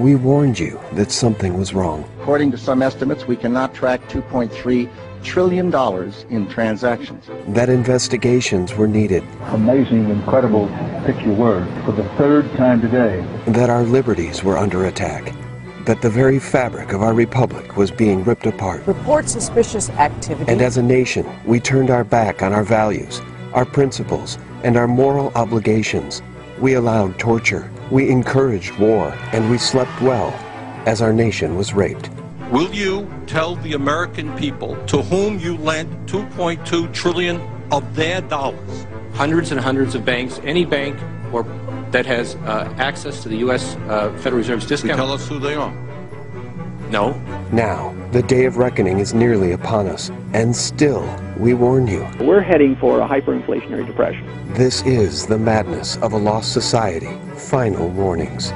We warned you that something was wrong. According to some estimates, we cannot track $2.3 trillion in transactions. That investigations were needed. Amazing, incredible, pick your word, for the third time today. That our liberties were under attack. That the very fabric of our republic was being ripped apart. Report suspicious activity. And as a nation, we turned our back on our values, our principles, and our moral obligations. We allowed torture, we encouraged war, and we slept well as our nation was raped. Will you tell the American people to whom you lent $2.2 trillion of their dollars? Hundreds and hundreds of banks, any bank that has access to the U.S. Federal Reserve's discount. Tell us who they are. No. Now, the day of reckoning is nearly upon us, and still, we warn you. We're heading for a hyperinflationary depression. This is the madness of a lost society. Final warnings.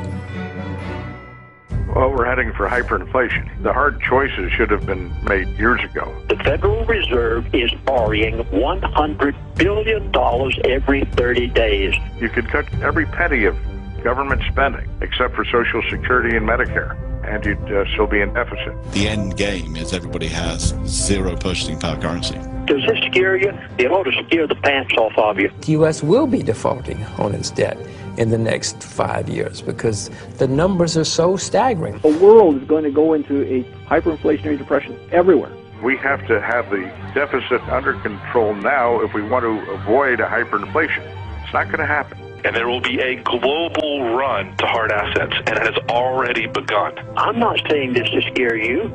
Well, we're heading for hyperinflation. The hard choices should have been made years ago. The Federal Reserve is borrowing $100 billion every 30 days. You could cut every penny of government spending, except for Social Security and Medicare, and you'd still be in deficit. The end game is everybody has zero purchasing power currency. Does this scare you? It ought to scare the pants off of you. The U.S. will be defaulting on its debt in the next 5 years because the numbers are so staggering. The world is going to go into a hyperinflationary depression everywhere. We have to have the deficit under control now if we want to avoid a hyperinflation. It's not going to happen. And there will be a global run to hard assets, and it has already begun. I'm not saying this to scare you.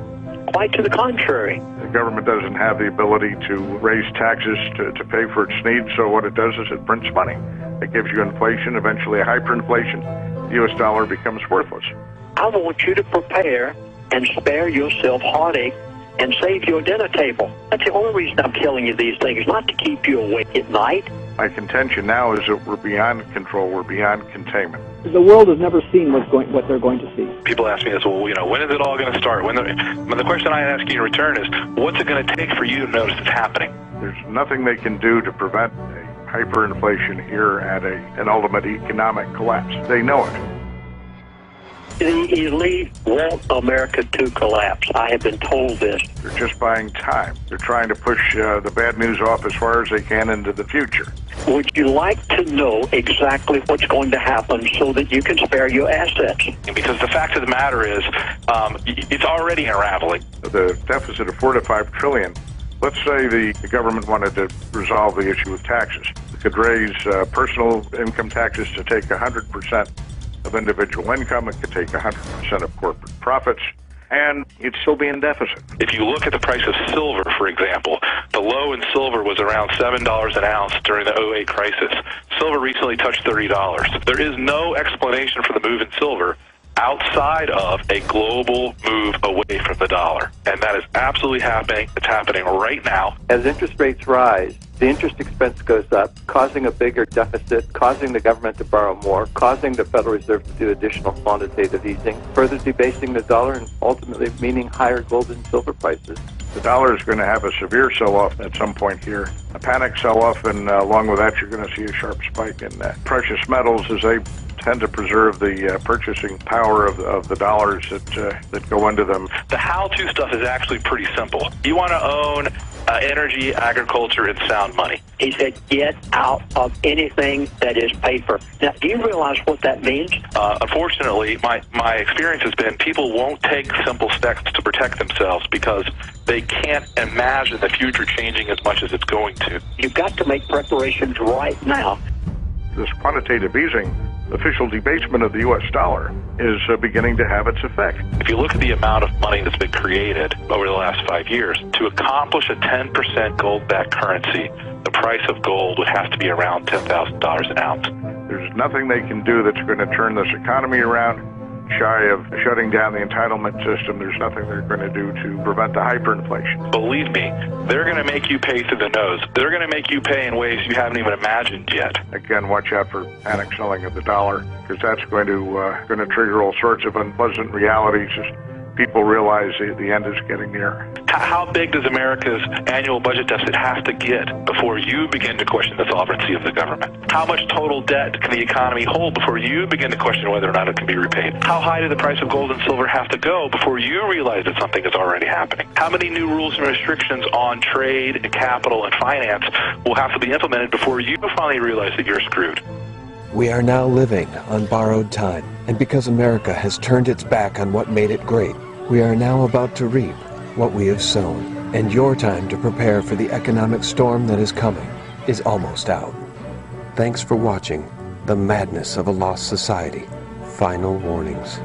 Quite to the contrary. The government doesn't have the ability to raise taxes to pay for its needs, so what it does is it prints money. It gives you inflation, eventually a hyperinflation. The U.S. dollar becomes worthless. I want you to prepare and spare yourself heartache and save your dinner table. That's the only reason I'm telling you these things, not to keep you awake at night. My contention now is that we're beyond control, we're beyond containment. The world has never seen what they're going to see. People ask me this, well, when is it all going to start? The question I ask you in return is, what's it going to take for you to notice it's happening? There's nothing they can do to prevent a hyperinflation here and an ultimate economic collapse. They know it. The elite want America to collapse. I have been told this. They're just buying time. They're trying to push the bad news off as far as they can into the future. Would you like to know exactly what's going to happen so that you can spare your assets? Because the fact of the matter is, it's already unraveling. The deficit of $4 to $5 trillion. Let's say the government wanted to resolve the issue with taxes. It could raise personal income taxes to take 100% of individual income. It could take 100% of corporate profits, and it'd still be in deficit. If you look at the price of silver, for example, the low in silver was around $7 an ounce during the 2008 crisis. Silver recently touched $30. There is no explanation for the move in silver outside of a global move away from the dollar. And that is absolutely happening. It's happening right now. As interest rates rise, the interest expense goes up, causing a bigger deficit, causing the government to borrow more, causing the Federal Reserve to do additional quantitative easing, further debasing the dollar and ultimately meaning higher gold and silver prices. The dollar is going to have a severe sell-off at some point here, a panic sell-off, and along with that you're going to see a sharp spike in precious metals as they tend to preserve the purchasing power of the dollars that go into them. The how-to stuff is actually pretty simple. You want to own energy, agriculture, and sound money. He said, get out of anything that is paper. Now, do you realize what that means? Unfortunately, my experience has been people won't take simple steps to protect themselves because they can't imagine the future changing as much as it's going to. You've got to make preparations right now. This quantitative easing, official debasement of the U.S. dollar, is beginning to have its effect. If you look at the amount of money that's been created over the last 5 years, to accomplish a 10% gold-backed currency, the price of gold would have to be around $10,000 an ounce. There's nothing they can do that's going to turn this economy around. Shy of shutting down the entitlement system, there's nothing they're going to do to prevent the hyperinflation. Believe me, they're going to make you pay through the nose. They're going to make you pay in ways you haven't even imagined yet. Again, watch out for panic selling of the dollar, because that's going to trigger all sorts of unpleasant realities. people realize the end is getting near. How big does America's annual budget deficit have to get before you begin to question the solvency of the government? How much total debt can the economy hold before you begin to question whether or not it can be repaid? How high does the price of gold and silver have to go before you realize that something is already happening? How many new rules and restrictions on trade, capital, and finance will have to be implemented before you finally realize that you're screwed? We are now living on borrowed time, and because America has turned its back on what made it great, we are now about to reap what we have sown, and your time to prepare for the economic storm that is coming is almost out. Thanks for watching The Madness of a Lost Society. Final warnings.